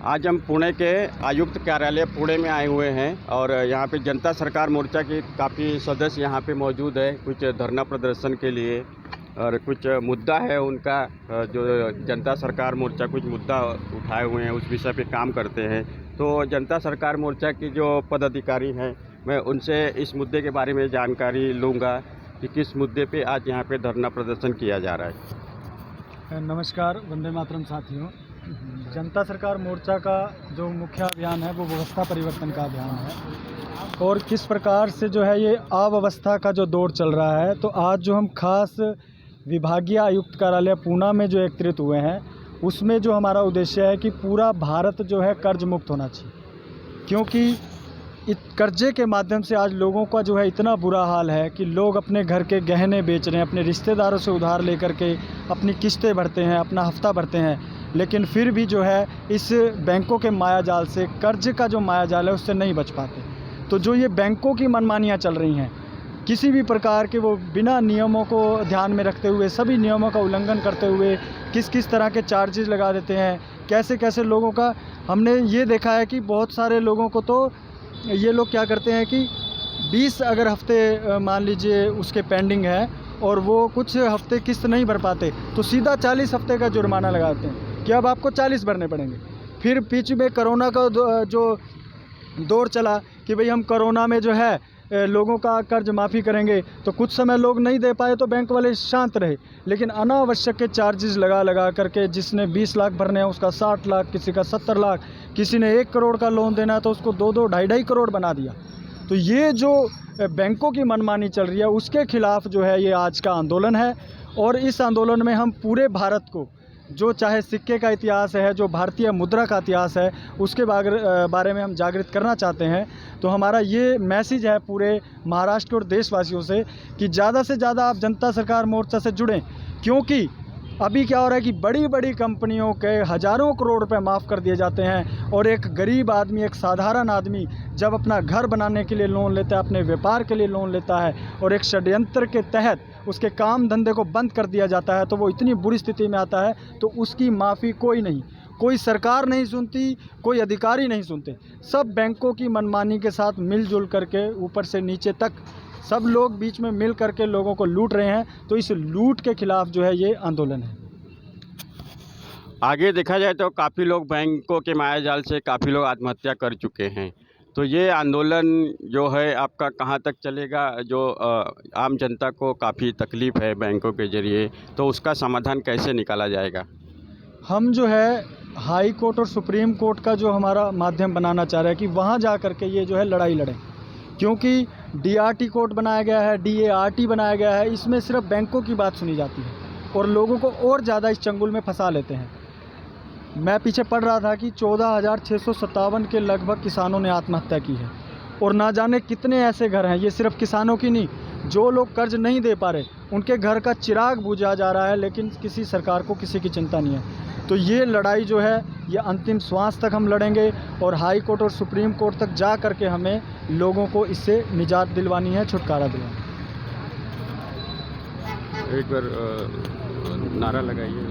आज हम पुणे के आयुक्त कार्यालय पुणे में आए हुए हैं और यहाँ पे जनता सरकार मोर्चा के काफ़ी सदस्य यहाँ पे मौजूद है कुछ धरना प्रदर्शन के लिए और कुछ मुद्दा है उनका जो जनता सरकार मोर्चा कुछ मुद्दा उठाए हुए हैं उस विषय पे काम करते हैं। तो जनता सरकार मोर्चा की जो पदाधिकारी हैं मैं उनसे इस मुद्दे के बारे में जानकारी लूँगा कि किस मुद्दे पे आज यहाँ पे धरना प्रदर्शन किया जा रहा है। नमस्कार, वंदे मातरम साथियों। जनता सरकार मोर्चा का जो मुख्य अभियान है वो व्यवस्था परिवर्तन का अभियान है और किस प्रकार से जो है ये अव्यवस्था का जो दौर चल रहा है। तो आज जो हम खास विभागीय आयुक्त कार्यालय पूना में जो एकत्रित हुए हैं उसमें जो हमारा उद्देश्य है कि पूरा भारत जो है कर्ज मुक्त होना चाहिए, क्योंकि कर्जे के माध्यम से आज लोगों का जो है इतना बुरा हाल है कि लोग अपने घर के गहने बेच रहे हैं, अपने रिश्तेदारों से उधार लेकर के अपनी किस्तें भरते हैं, अपना हफ्ता भरते हैं, लेकिन फिर भी जो है इस बैंकों के मायाजाल से, कर्ज का जो मायाजाल है उससे नहीं बच पाते। तो जो ये बैंकों की मनमानियाँ चल रही हैं किसी भी प्रकार के, वो बिना नियमों को ध्यान में रखते हुए, सभी नियमों का उल्लंघन करते हुए किस किस तरह के चार्जेस लगा देते हैं, कैसे कैसे लोगों का हमने ये देखा है कि बहुत सारे लोगों को तो ये लोग क्या करते हैं कि 20 अगर हफ्ते मान लीजिए उसके पेंडिंग है और वो कुछ हफ्ते किस्त नहीं भर पाते तो सीधा 40 हफ्ते का जुर्माना लगाते हैं कि अब आपको 40 भरने पड़ेंगे। फिर बीच में कोरोना का जो दौर चला कि भाई हम कोरोना में जो है लोगों का कर्ज माफ़ी करेंगे, तो कुछ समय लोग नहीं दे पाए तो बैंक वाले शांत रहे, लेकिन अनावश्यक के चार्जेस लगा करके जिसने 20 लाख भरने हैं उसका 60 लाख, किसी का 70 लाख, किसी ने 1 करोड़ का लोन देना है तो उसको 2-2, 2.5 करोड़ बना दिया। तो ये जो बैंकों की मनमानी चल रही है उसके खिलाफ जो है ये आज का आंदोलन है और इस आंदोलन में हम पूरे भारत को, जो चाहे सिक्के का इतिहास है, जो भारतीय मुद्रा का इतिहास है, उसके बारे में हम जागृत करना चाहते हैं। तो हमारा ये मैसेज है पूरे महाराष्ट्र और देशवासियों से कि ज़्यादा से ज़्यादा आप जनता सरकार मोर्चा से जुड़ें, क्योंकि अभी क्या हो रहा है कि बड़ी बड़ी कंपनियों के हज़ारों करोड़ रुपए माफ़ कर दिए जाते हैं और एक गरीब आदमी, एक साधारण आदमी जब अपना घर बनाने के लिए लोन लेता है, अपने व्यापार के लिए लोन लेता है और एक षड्यंत्र के तहत उसके काम धंधे को बंद कर दिया जाता है तो वो इतनी बुरी स्थिति में आता है तो उसकी माफ़ी कोई नहीं, कोई सरकार नहीं सुनती, कोई अधिकारी नहीं सुनते। सब बैंकों की मनमानी के साथ मिलजुल करके ऊपर से नीचे तक सब लोग बीच में मिल करके लोगों को लूट रहे हैं। तो इस लूट के खिलाफ जो है ये आंदोलन है। आगे देखा जाए तो काफ़ी लोग बैंकों के मायाजाल से काफ़ी लोग आत्महत्या कर चुके हैं, तो ये आंदोलन जो है आपका कहाँ तक चलेगा? जो आम जनता को काफ़ी तकलीफ़ है बैंकों के ज़रिए, तो उसका समाधान कैसे निकाला जाएगा? हम जो है हाई कोर्ट और सुप्रीम कोर्ट का जो हमारा माध्यम बनाना चाह रहे हैं कि वहाँ जा कर के ये जो है लड़ाई लड़ें, क्योंकि DRT कोर्ट बनाया गया है, DART बनाया गया है, इसमें सिर्फ बैंकों की बात सुनी जाती है और लोगों को और ज़्यादा इस चंगुल में फंसा लेते हैं। मैं पीछे पढ़ रहा था कि 14,657 के लगभग किसानों ने आत्महत्या की है और ना जाने कितने ऐसे घर हैं, ये सिर्फ किसानों की नहीं, जो लोग कर्ज नहीं दे पा रहे उनके घर का चिराग बुझा जा रहा है, लेकिन किसी सरकार को किसी की चिंता नहीं है। तो ये लड़ाई जो है ये अंतिम श्वास तक हम लड़ेंगे और हाई कोर्ट और सुप्रीम कोर्ट तक जा करके हमें लोगों को इससे निजात दिलवानी है, छुटकारा दिलवाना है। एक बार नारा लगाइए।